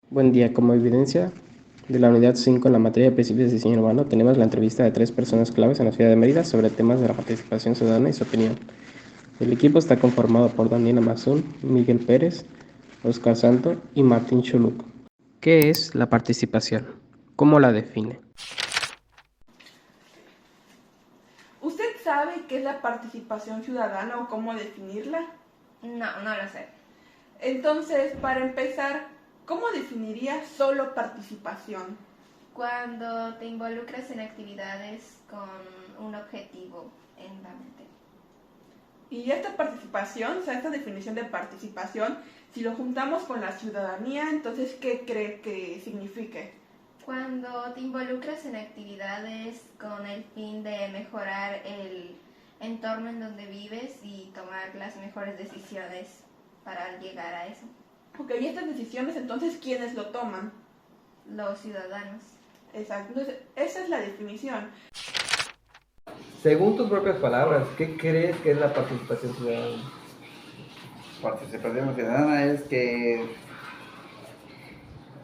Buen día. Como evidencia de la unidad 5 en la materia de principios de diseño urbano, tenemos la entrevista de 3 personas claves en la ciudad de Mérida sobre temas de la participación ciudadana y su opinión. El equipo está conformado por Daniela Mazún, Miguel Pérez, Oscar Santo y Martín Chuluc. ¿Qué es la participación? ¿Cómo la define? ¿Usted sabe qué es la participación ciudadana o cómo definirla? No, no lo sé. Entonces, para empezar, ¿cómo definiría solo participación? Cuando te involucras en actividades con un objetivo en la mente. Y esta participación, o sea, esta definición de participación, si lo juntamos con la ciudadanía, entonces, ¿qué cree que signifique? Cuando te involucras en actividades con el fin de mejorar el entorno en donde vives y tomar las mejores decisiones para llegar a eso. Ok, y estas decisiones, entonces, ¿quiénes lo toman? Los ciudadanos. Exacto, entonces, esa es la definición. Según tus propias palabras, ¿qué crees que es la participación ciudadana? Participación ciudadana es que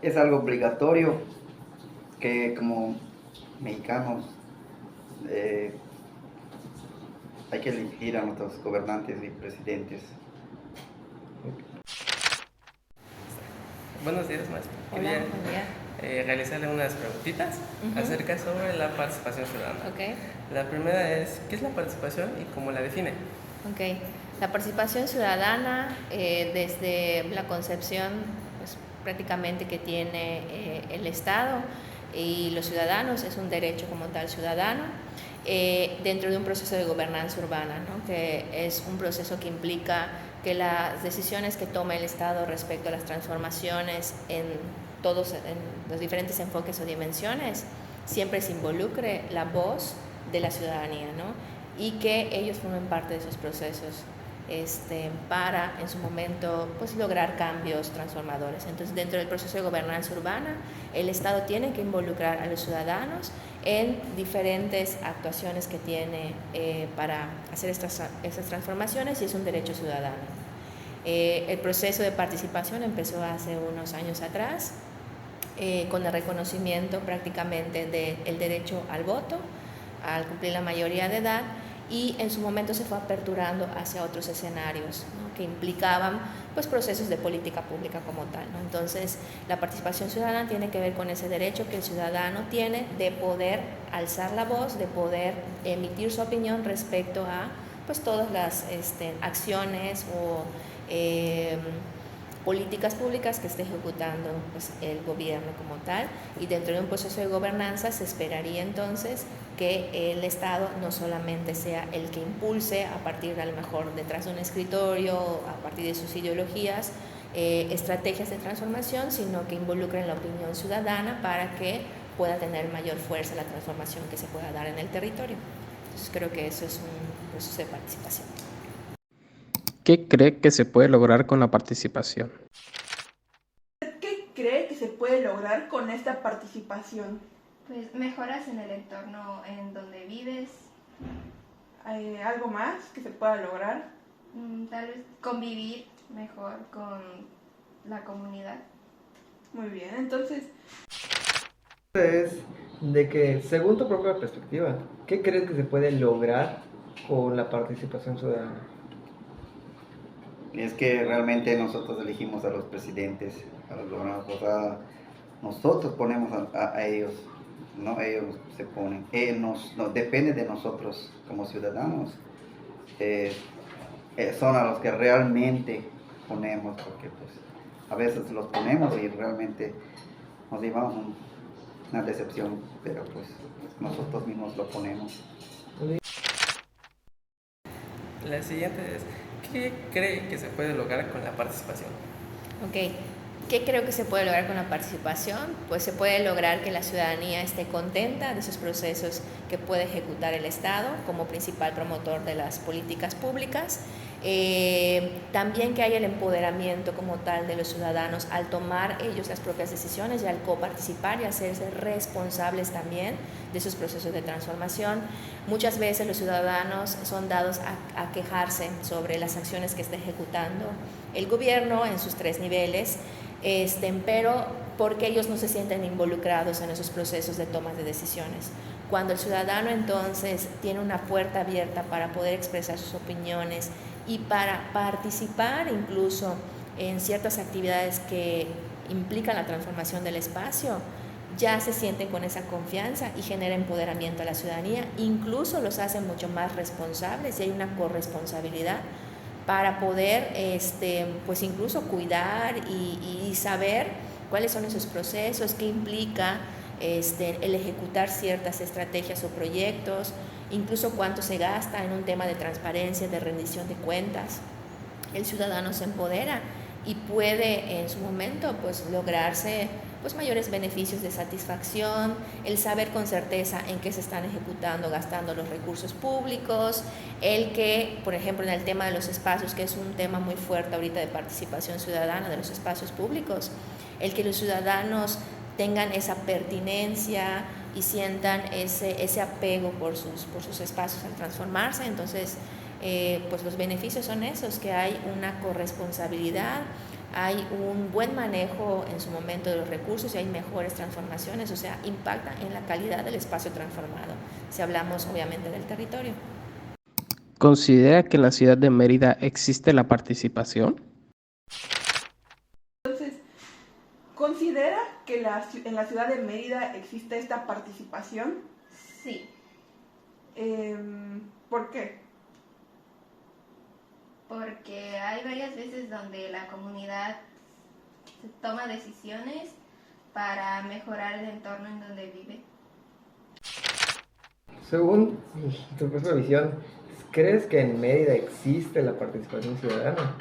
es algo obligatorio que como mexicanos eh, hay que elegir a nuestros gobernantes y presidentes. Buenos días, maestro. Hola, Quería buen día. realizarle unas preguntitas acerca sobre la participación ciudadana. Ok, La primera es, ¿qué es la participación y cómo la define? ok. La participación ciudadana, desde la concepción pues, prácticamente que tiene el Estado y los ciudadanos, es un derecho como tal ciudadano, dentro de un proceso de gobernanza urbana, ¿no? Que es un proceso que implica que las decisiones que toma el Estado respecto a las transformaciones en los diferentes enfoques o dimensiones, siempre se involucre la voz de la ciudadanía, ¿no? Y que ellos formen parte de esos procesos para en su momento pues, lograr cambios transformadores. Entonces, dentro del proceso de gobernanza urbana, el Estado tiene que involucrar a los ciudadanos en diferentes actuaciones que tiene para hacer estas transformaciones, y es un derecho ciudadano. El proceso de participación empezó hace unos años atrás, con el reconocimiento prácticamente del derecho al voto, al cumplir la mayoría de edad, y en su momento se fue aperturando hacia otros escenarios, ¿no? Que implicaban pues, procesos de política pública como tal, ¿no? Entonces, la participación ciudadana tiene que ver con ese derecho que el ciudadano tiene de poder alzar la voz, de poder emitir su opinión respecto a pues, todas las acciones o políticas públicas que esté ejecutando pues, el gobierno como tal, y dentro de un proceso de gobernanza se esperaría entonces que el Estado no solamente sea el que impulse a partir a lo mejor detrás de un escritorio, a partir de sus ideologías, estrategias de transformación, sino que involucren la opinión ciudadana para que pueda tener mayor fuerza la transformación que se pueda dar en el territorio. Entonces creo que eso es un proceso de participación. ¿Qué cree que se puede lograr con la participación? ¿Qué cree que se puede lograr con esta participación? Pues mejoras en el entorno en donde vives, ¿Algo más que se pueda lograr? tal vez convivir mejor con la comunidad. Muy bien, entonces, Es de que, según tu propia perspectiva, ¿qué crees que se puede lograr con la participación ciudadana? Es que realmente nosotros elegimos a los presidentes, a los gobernadores, o sea, nosotros ponemos a ellos, no ellos se ponen, depende de nosotros como ciudadanos, eh, son a los que realmente ponemos, porque pues a veces los ponemos y realmente nos llevamos una decepción, pero pues nosotros mismos lo ponemos. La siguiente es, ¿qué cree que se puede lograr con la participación? Ok, ¿qué creo que se puede lograr con la participación? Pues se puede lograr que la ciudadanía esté contenta de esos procesos que puede ejecutar el Estado como principal promotor de las políticas públicas. También que haya el empoderamiento como tal de los ciudadanos al tomar ellos las propias decisiones y al coparticipar y hacerse responsables también de esos procesos de transformación. Muchas veces los ciudadanos son dados a quejarse sobre las acciones que está ejecutando el gobierno en sus 3 niveles, pero porque ellos no se sienten involucrados en esos procesos de toma de decisiones. Cuando el ciudadano entonces tiene una puerta abierta para poder expresar sus opiniones y para participar incluso en ciertas actividades que implican la transformación del espacio, ya se sienten con esa confianza y genera empoderamiento a la ciudadanía, incluso los hace mucho más responsables y hay una corresponsabilidad para poder pues incluso cuidar y saber cuáles son esos procesos, qué implica el ejecutar ciertas estrategias o proyectos, incluso cuánto se gasta en un tema de transparencia, de rendición de cuentas. El ciudadano se empodera y puede en su momento pues lograrse pues mayores beneficios de satisfacción, el saber con certeza en qué se están ejecutando, gastando los recursos públicos, el que, por ejemplo, en el tema de los espacios, que es un tema muy fuerte ahorita de participación ciudadana de los espacios públicos, el que los ciudadanos tengan esa pertinencia y sientan ese apego por sus espacios al transformarse. Entonces, pues los beneficios son esos, que hay una corresponsabilidad, hay un buen manejo en su momento de los recursos y hay mejores transformaciones, o sea, impacta en la calidad del espacio transformado, si hablamos obviamente del territorio. ¿Considera que en la ciudad de Mérida existe la participación? Entonces, ¿considera que en la ciudad de Mérida existe esta participación? Sí, ¿Por qué? porque hay varias veces donde la comunidad toma decisiones para mejorar el entorno en donde vive. Según tu propia visión, ¿crees que en Mérida existe la participación ciudadana?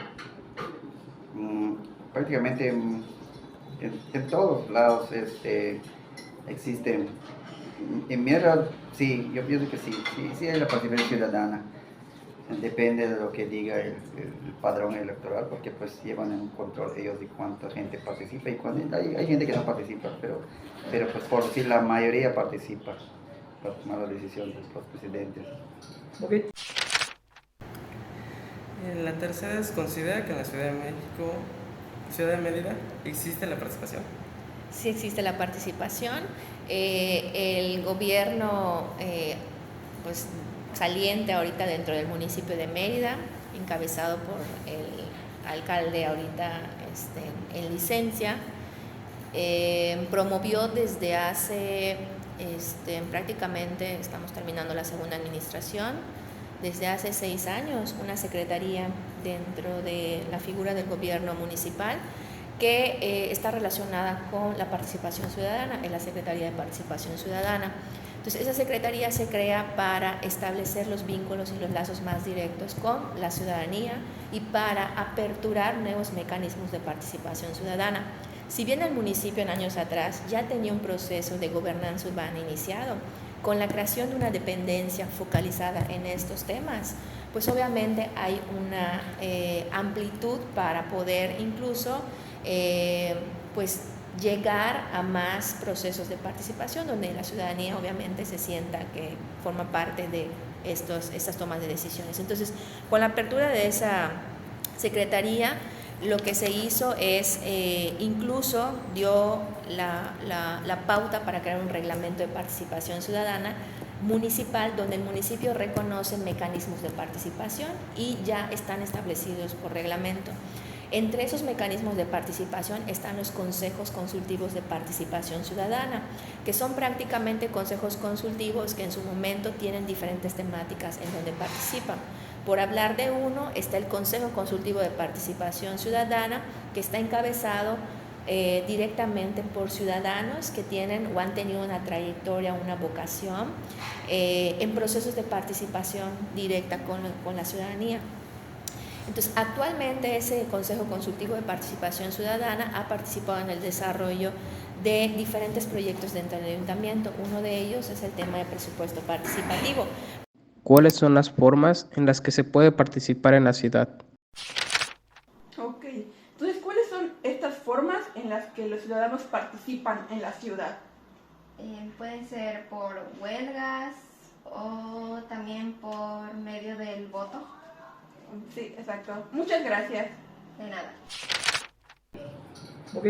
Prácticamente en todos lados existen. En Mérida, sí, yo pienso que sí hay la participación ciudadana. Depende de lo que diga el padrón electoral, porque pues llevan en control ellos de cuánta gente participa y hay gente que no participa, pero pues por decir la mayoría participa para tomar las decisiones de los presidentes. Okay. La tercera es, ¿considera que en la Ciudad de México, Ciudad de Mérida, existe la participación? Sí existe la participación. El gobierno pues saliente ahorita dentro del municipio de Mérida, encabezado por el alcalde ahorita en licencia, promovió desde hace prácticamente, estamos terminando la segunda administración, desde hace 6 años una secretaría dentro de la figura del gobierno municipal que está relacionada con la participación ciudadana, en la Secretaría de Participación Ciudadana. Entonces, esa secretaría se crea para establecer los vínculos y los lazos más directos con la ciudadanía y para aperturar nuevos mecanismos de participación ciudadana. Si bien el municipio en años atrás ya tenía un proceso de gobernanza urbana iniciado, con la creación de una dependencia focalizada en estos temas, pues obviamente hay una amplitud para poder incluso pues llegar a más procesos de participación donde la ciudadanía obviamente se sienta que forma parte de estas tomas de decisiones. Entonces, con la apertura de esa secretaría, lo que se hizo es incluso dio la pauta para crear un reglamento de participación ciudadana municipal, donde el municipio reconoce mecanismos de participación y ya están establecidos por reglamento. Entre esos mecanismos de participación están los consejos consultivos de participación ciudadana, que son prácticamente consejos consultivos que en su momento tienen diferentes temáticas en donde participan. Por hablar de uno, está el Consejo Consultivo de Participación Ciudadana, que está encabezado directamente por ciudadanos que tienen o han tenido una trayectoria, una vocación en procesos de participación directa con la ciudadanía. Entonces, actualmente ese Consejo Consultivo de Participación Ciudadana ha participado en el desarrollo de diferentes proyectos dentro del ayuntamiento. Uno de ellos es el tema de presupuesto participativo. ¿Cuáles son las formas en las que se puede participar en la ciudad? Ok, entonces, ¿cuáles son estas formas en las que los ciudadanos participan en la ciudad? Pueden ser por huelgas o también por medio del voto. Sí, exacto. Muchas gracias. De nada. Ok,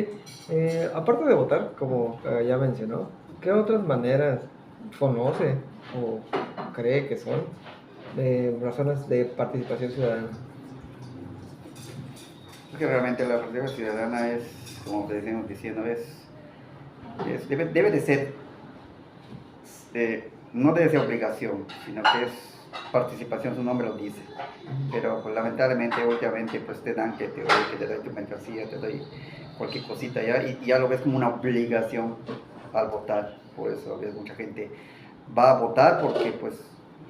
aparte de votar, como ya mencionó, ¿qué otras maneras conoce o cree que son razones de participación ciudadana? Porque realmente la participación ciudadana es, como te decimos diciendo, debe de ser, no debe ser obligación, sino que es participación, su nombre lo dice. Pero pues, lamentablemente, últimamente, pues te dan que te doy tu mercancía, te doy cualquier cosita ya, y ya lo ves como una obligación al votar. Por eso ves mucha gente va a votar porque pues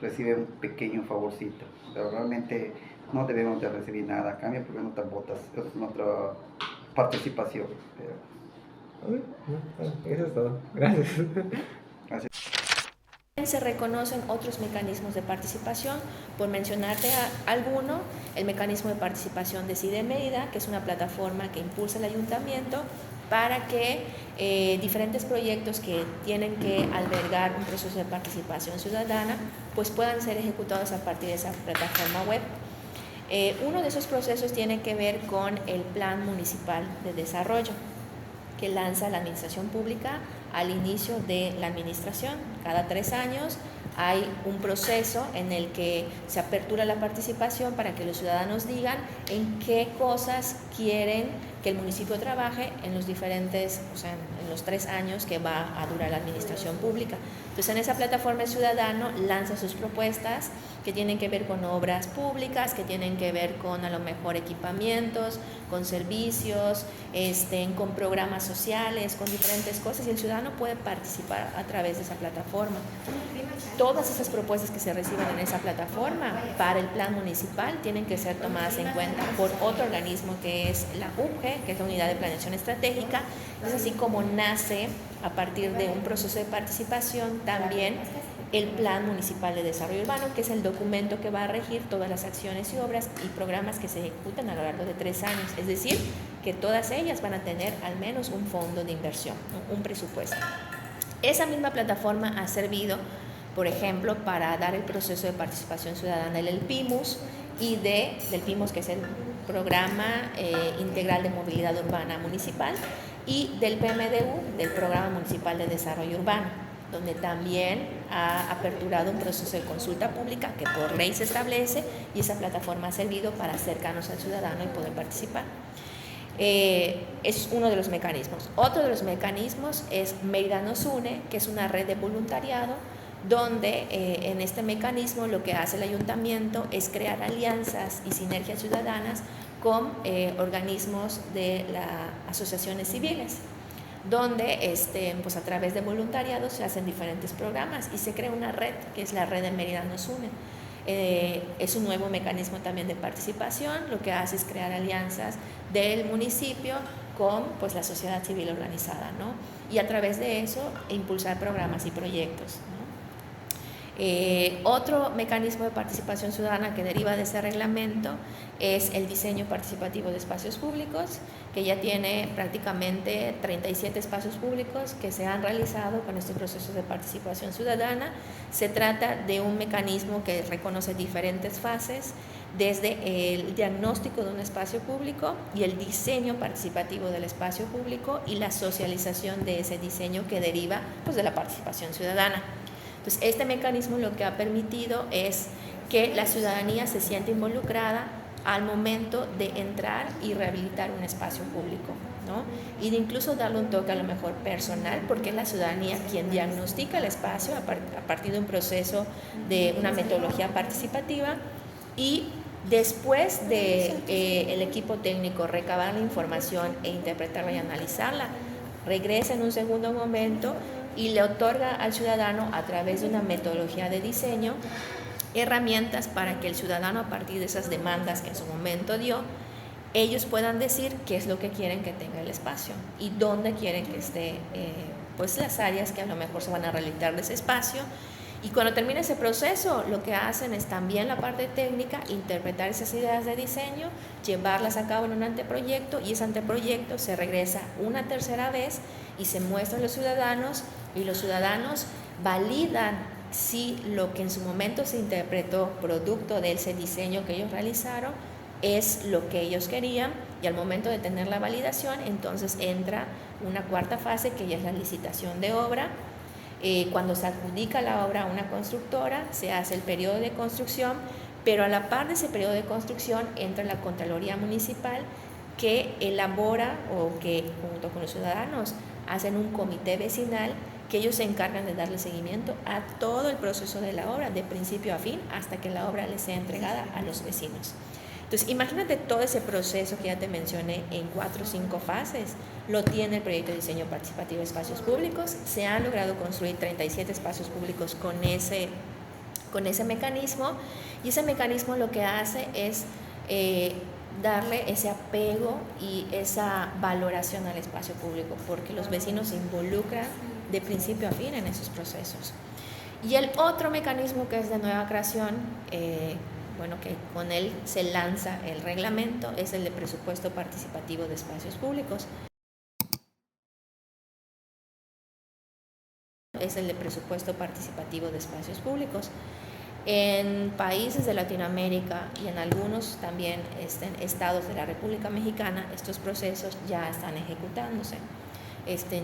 recibe un pequeño favorcito, pero realmente no debemos de recibir nada a cambio porque no te votas, eso es nuestra participación. Pero... Eso es todo, gracias. Se reconocen otros mecanismos de participación, por mencionarte alguno, el mecanismo de participación Decide Mérida, que es una plataforma que impulsa el ayuntamiento para que diferentes proyectos que tienen que albergar un proceso de participación ciudadana pues puedan ser ejecutados a partir de esa plataforma web. Uno de esos procesos tiene que ver con el Plan Municipal de Desarrollo que lanza la administración pública al inicio de la administración. Cada 3 años hay un proceso en el que se apertura la participación para que los ciudadanos digan en qué cosas quieren que el municipio trabaje en los diferentes, o sea, en los 3 años que va a durar la administración pública. Entonces, en esa plataforma el ciudadano lanza sus propuestas que tienen que ver con obras públicas, que tienen que ver con a lo mejor equipamientos, con servicios, con programas sociales, con diferentes cosas, y el ciudadano puede participar a través de esa plataforma. Todas esas propuestas que se reciben en esa plataforma para el plan municipal tienen que ser tomadas en cuenta por otro organismo que es la UGE, que es la Unidad de Planeación Estratégica. Es así como nace a partir de un proceso de participación también el Plan Municipal de Desarrollo Urbano, que es el documento que va a regir todas las acciones y obras y programas que se ejecutan a lo largo de 3 años. Es decir, que todas ellas van a tener al menos un fondo de inversión, un presupuesto. Esa misma plataforma ha servido, por ejemplo, para dar el proceso de participación ciudadana del PIMUS y del PIMUS, que es el Programa Integral de Movilidad Urbana Municipal, y del PMDU, del Programa Municipal de Desarrollo Urbano, donde también ha aperturado un proceso de consulta pública que por ley se establece, y esa plataforma ha servido para acercarnos al ciudadano y poder participar. Es uno de los mecanismos. Otro de los mecanismos es Mérida Nos Une, que es una red de voluntariado donde en este mecanismo lo que hace el ayuntamiento es crear alianzas y sinergias ciudadanas con organismos de las asociaciones civiles, donde pues a través de voluntariado se hacen diferentes programas y se crea una red que es la red de Mérida Nos Une. Es un nuevo mecanismo también de participación, lo que hace es crear alianzas del municipio con pues, la sociedad civil organizada, ¿no? Y a través de eso impulsar programas y proyectos, ¿no? Otro mecanismo de participación ciudadana que deriva de ese reglamento es el diseño participativo de espacios públicos, que ya tiene prácticamente 37 espacios públicos que se han realizado con este proceso de participación ciudadana. Se trata de un mecanismo que reconoce diferentes fases, desde el diagnóstico de un espacio público y el diseño participativo del espacio público y la socialización de ese diseño que deriva pues, de la participación ciudadana. Entonces, este mecanismo lo que ha permitido es que la ciudadanía se sienta involucrada al momento de entrar y rehabilitar un espacio público, ¿no? Y de incluso darle un toque a lo mejor personal, porque es la ciudadanía quien diagnostica el espacio a partir de un proceso de una metodología participativa, y después de el equipo técnico recabar la información e interpretarla y analizarla, regresa en un segundo momento y le otorga al ciudadano, a través de una metodología de diseño, herramientas para que el ciudadano, a partir de esas demandas que en su momento dio, ellos puedan decir qué es lo que quieren que tenga el espacio y dónde quieren que esté pues las áreas que a lo mejor se van a rehabilitar de ese espacio. Y cuando termina ese proceso, lo que hacen es también la parte técnica, interpretar esas ideas de diseño, llevarlas a cabo en un anteproyecto, y ese anteproyecto se regresa una tercera vez y se muestra a los ciudadanos, y los ciudadanos validan si lo que en su momento se interpretó producto de ese diseño que ellos realizaron es lo que ellos querían, y al momento de tener la validación, entonces entra una cuarta fase, que ya es la licitación de obra. Cuando se adjudica la obra a una constructora, se hace el periodo de construcción, pero a la par de ese periodo de construcción entra la Contraloría Municipal, que elabora, o que junto con los ciudadanos hacen un comité vecinal, que ellos se encargan de darle seguimiento a todo el proceso de la obra, de principio a fin, hasta que la obra les sea entregada a los vecinos. Entonces, imagínate todo ese proceso que ya te mencioné en 4 o 5 fases. Lo tiene el proyecto de diseño participativo de espacios públicos. Se han logrado construir 37 espacios públicos con ese mecanismo, y ese mecanismo lo que hace es darle ese apego y esa valoración al espacio público, porque los vecinos se involucran de principio a fin en esos procesos. Y el otro mecanismo, que es de nueva creación, que con él se lanza el reglamento, es el de presupuesto participativo de espacios públicos. En países de Latinoamérica y en algunos también estados de la República Mexicana, estos procesos ya están ejecutándose,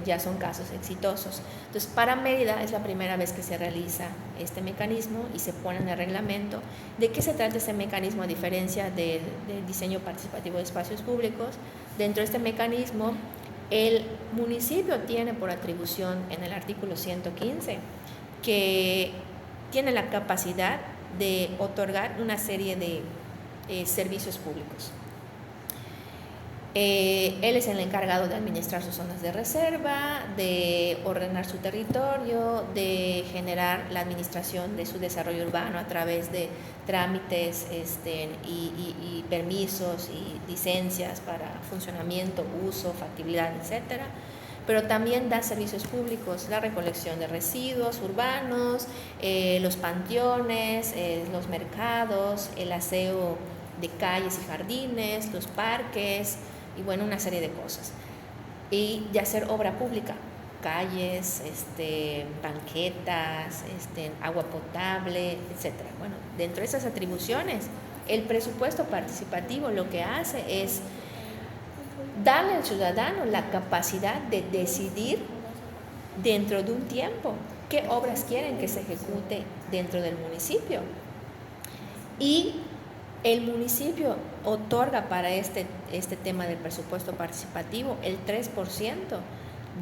ya son casos exitosos. Entonces, para Mérida es la primera vez que se realiza este mecanismo y se pone en el reglamento. ¿De qué se trata este mecanismo? A diferencia del diseño participativo de espacios públicos, dentro de este mecanismo el municipio tiene por atribución en el artículo 115 que tiene la capacidad de otorgar una serie de servicios públicos. Él es el encargado de administrar sus zonas de reserva, de ordenar su territorio, de generar la administración de su desarrollo urbano a través de trámites y permisos y licencias para funcionamiento, uso, factibilidad, etcétera. Pero también da servicios públicos, la recolección de residuos urbanos, los panteones, los mercados, el aseo de calles y jardines, los parques, y bueno, una serie de cosas. Y de hacer obra pública, calles, banquetas, agua potable, etcétera. Bueno, dentro de esas atribuciones, el presupuesto participativo lo que hace es darle al ciudadano la capacidad de decidir dentro de un tiempo qué obras quieren que se ejecute dentro del municipio. Y el municipio otorga para este tema del presupuesto participativo el 3%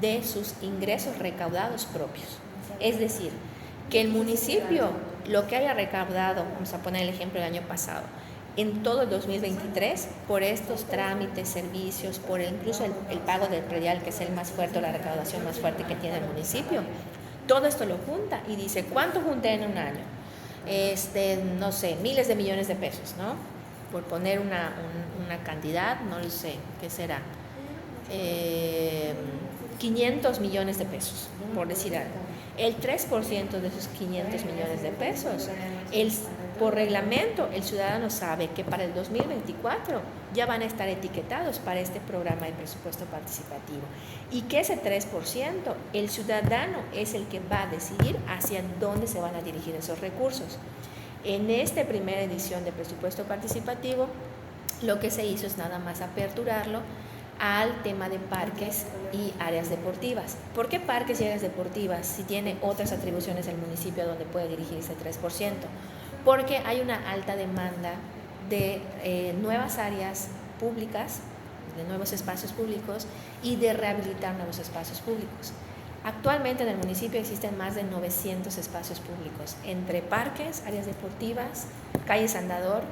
de sus ingresos recaudados propios. Es decir, que el municipio, lo que haya recaudado, vamos a poner el ejemplo del año pasado, en todo el 2023, por estos trámites, servicios, por incluso el pago del predial, que es el más fuerte, la recaudación más fuerte que tiene el municipio, todo esto lo junta y dice, ¿cuánto junté en un año? No sé, miles de millones de pesos, ¿no? Por poner una cantidad, no lo sé, ¿qué será? 500 millones de pesos, por decir algo. El 3% de esos 500 millones de pesos, por reglamento, el ciudadano sabe que para el 2024 ya van a estar etiquetados para este programa de presupuesto participativo, y que ese 3%, el ciudadano es el que va a decidir hacia dónde se van a dirigir esos recursos. En esta primera edición de presupuesto participativo, lo que se hizo es nada más aperturarlo al tema de parques y áreas deportivas. ¿Por qué parques y áreas deportivas si tiene otras atribuciones el municipio donde puede dirigir ese 3%? Porque hay una alta demanda de nuevas áreas públicas, de nuevos espacios públicos y de rehabilitar nuevos espacios públicos. Actualmente en el municipio existen más de 900 espacios públicos, entre parques, áreas deportivas, calles andador,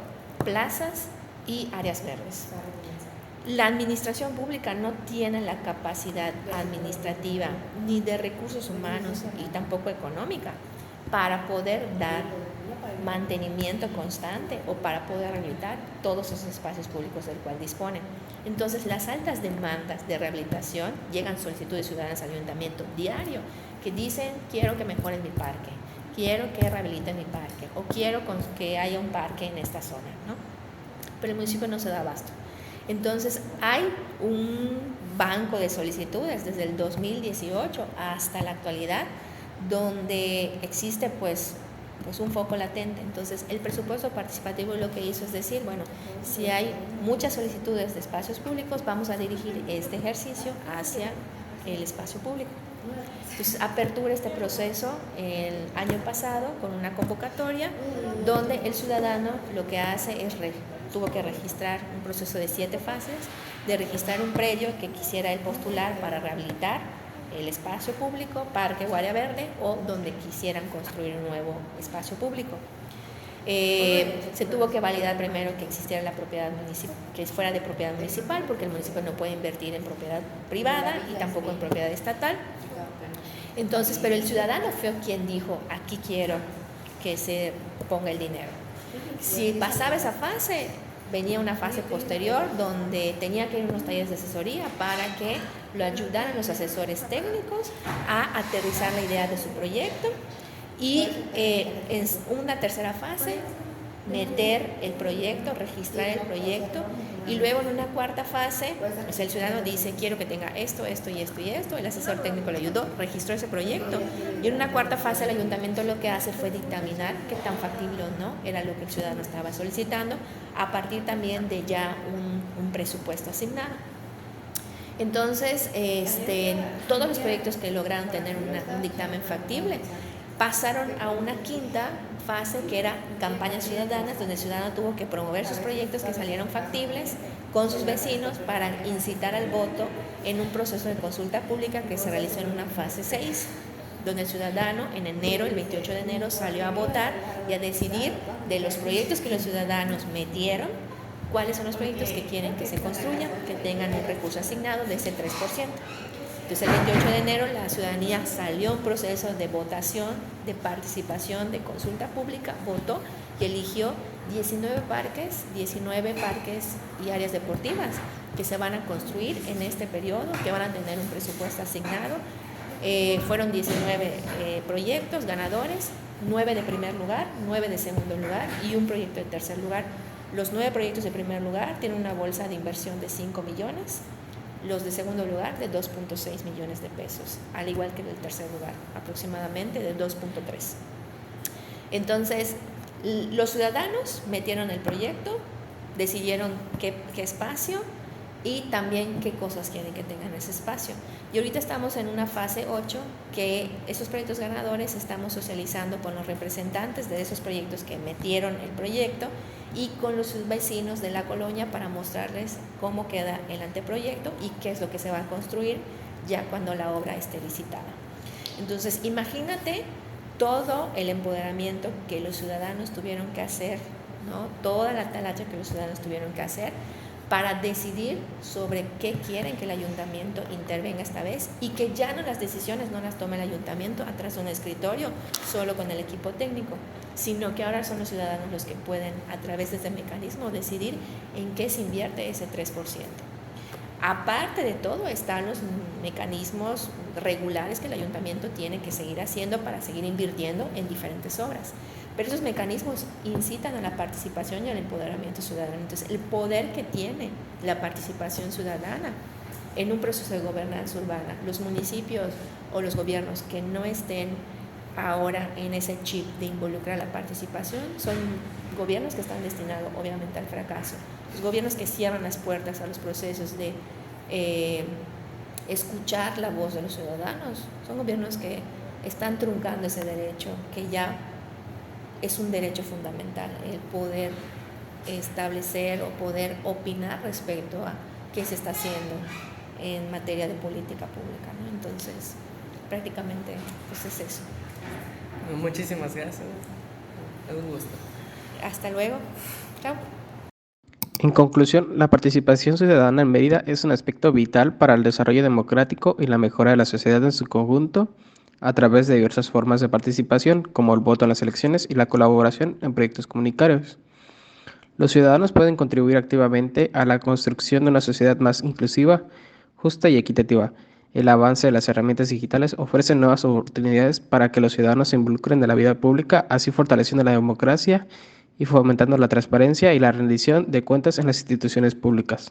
plazas y áreas verdes. La administración pública no tiene la capacidad administrativa ni de recursos humanos y tampoco económica para poder dar mantenimiento constante o para poder rehabilitar todos esos espacios públicos del cual disponen. Entonces, las altas demandas de rehabilitación, llegan solicitudes ciudadanas al ayuntamiento diario que dicen, quiero que mejoren mi parque, quiero que rehabiliten mi parque o quiero que haya un parque en esta zona, ¿no? Pero el municipio no se da abasto. Entonces, hay un banco de solicitudes desde el 2018 hasta la actualidad, donde existe pues pues un foco latente. Entonces el presupuesto participativo lo que hizo es decir, bueno, si hay muchas solicitudes de espacios públicos, vamos a dirigir este ejercicio hacia el espacio público. Entonces apertura este proceso el año pasado con una convocatoria donde el ciudadano lo que hace es tuvo que registrar un proceso de 7 fases, de registrar un predio que quisiera él postular para rehabilitar el espacio público, parque o área verde, o donde quisieran construir un nuevo espacio público. Se tuvo que validar primero que existiera la propiedad municipal, que fuera de propiedad municipal, porque el municipio no puede invertir en propiedad privada y tampoco en propiedad estatal. Entonces, pero el ciudadano fue quien dijo, aquí quiero que se ponga el dinero. Si pasaba esa fase, venía una fase posterior donde tenía que ir a unos talleres de asesoría para que lo ayudaran los asesores técnicos a aterrizar la idea de su proyecto y en una tercera fase meter el proyecto, registrar el proyecto y luego en una cuarta fase, pues el ciudadano dice quiero que tenga esto, esto y esto y esto, el asesor técnico le ayudó, registró ese proyecto y en una cuarta fase el ayuntamiento lo que hace fue dictaminar qué tan factible o no era lo que el ciudadano estaba solicitando a partir también de ya un presupuesto asignado. Entonces, todos los proyectos que lograron tener un dictamen factible pasaron a una quinta fase que era campañas ciudadanas, donde el ciudadano tuvo que promover sus proyectos que salieron factibles con sus vecinos para incitar al voto en un proceso de consulta pública que se realizó en una fase 6, donde el ciudadano en enero, el 28 de enero, salió a votar y a decidir de los proyectos que los ciudadanos metieron, cuáles son los proyectos que quieren que se construyan, que tengan un recurso asignado de ese 3%. Entonces el 28 de enero la ciudadanía salió a un proceso de votación, de participación, de consulta pública, votó y eligió 19 parques y áreas deportivas que se van a construir en este periodo, que van a tener un presupuesto asignado. Fueron 19 proyectos ganadores, 9 de primer lugar, 9 de segundo lugar y un proyecto de tercer lugar. Los 9 proyectos de primer lugar tienen una bolsa de inversión de 5 millones. Los de segundo lugar de 2.6 millones de pesos, al igual que el del tercer lugar, aproximadamente de 2.3. Entonces, los ciudadanos metieron el proyecto, decidieron qué espacio y también qué cosas quieren que tengan ese espacio. Y ahorita estamos en una fase 8 que esos proyectos ganadores estamos socializando con los representantes de esos proyectos que metieron el proyecto y con los vecinos de la colonia para mostrarles cómo queda el anteproyecto y qué es lo que se va a construir ya cuando la obra esté licitada. Entonces, imagínate todo el empoderamiento que los ciudadanos tuvieron que hacer, ¿no? Toda la talacha que los ciudadanos tuvieron que hacer para decidir sobre qué quieren que el ayuntamiento intervenga esta vez y que ya no las decisiones no las tome el ayuntamiento atrás de un escritorio solo con el equipo técnico, sino que ahora son los ciudadanos los que pueden a través de este mecanismo decidir en qué se invierte ese 3%. Aparte de todo están los mecanismos regulares que el ayuntamiento tiene que seguir haciendo para seguir invirtiendo en diferentes obras. Pero esos mecanismos incitan a la participación y al empoderamiento ciudadano. Entonces, el poder que tiene la participación ciudadana en un proceso de gobernanza urbana, los municipios o los gobiernos que no estén ahora en ese chip de involucrar la participación, son gobiernos que están destinados obviamente al fracaso. Los gobiernos que cierran las puertas a los procesos de escuchar la voz de los ciudadanos, son gobiernos que están truncando ese derecho, que ya es un derecho fundamental, el poder establecer o poder opinar respecto a qué se está haciendo en materia de política pública, ¿no? Entonces, prácticamente pues es eso. Muchísimas gracias. Es un gusto. Hasta luego. Chao. En conclusión, la participación ciudadana en Mérida es un aspecto vital para el desarrollo democrático y la mejora de la sociedad en su conjunto a través de diversas formas de participación, como el voto en las elecciones y la colaboración en proyectos comunitarios. Los ciudadanos pueden contribuir activamente a la construcción de una sociedad más inclusiva, justa y equitativa. El avance de las herramientas digitales ofrece nuevas oportunidades para que los ciudadanos se involucren en la vida pública, así fortaleciendo la democracia y fomentando la transparencia y la rendición de cuentas en las instituciones públicas.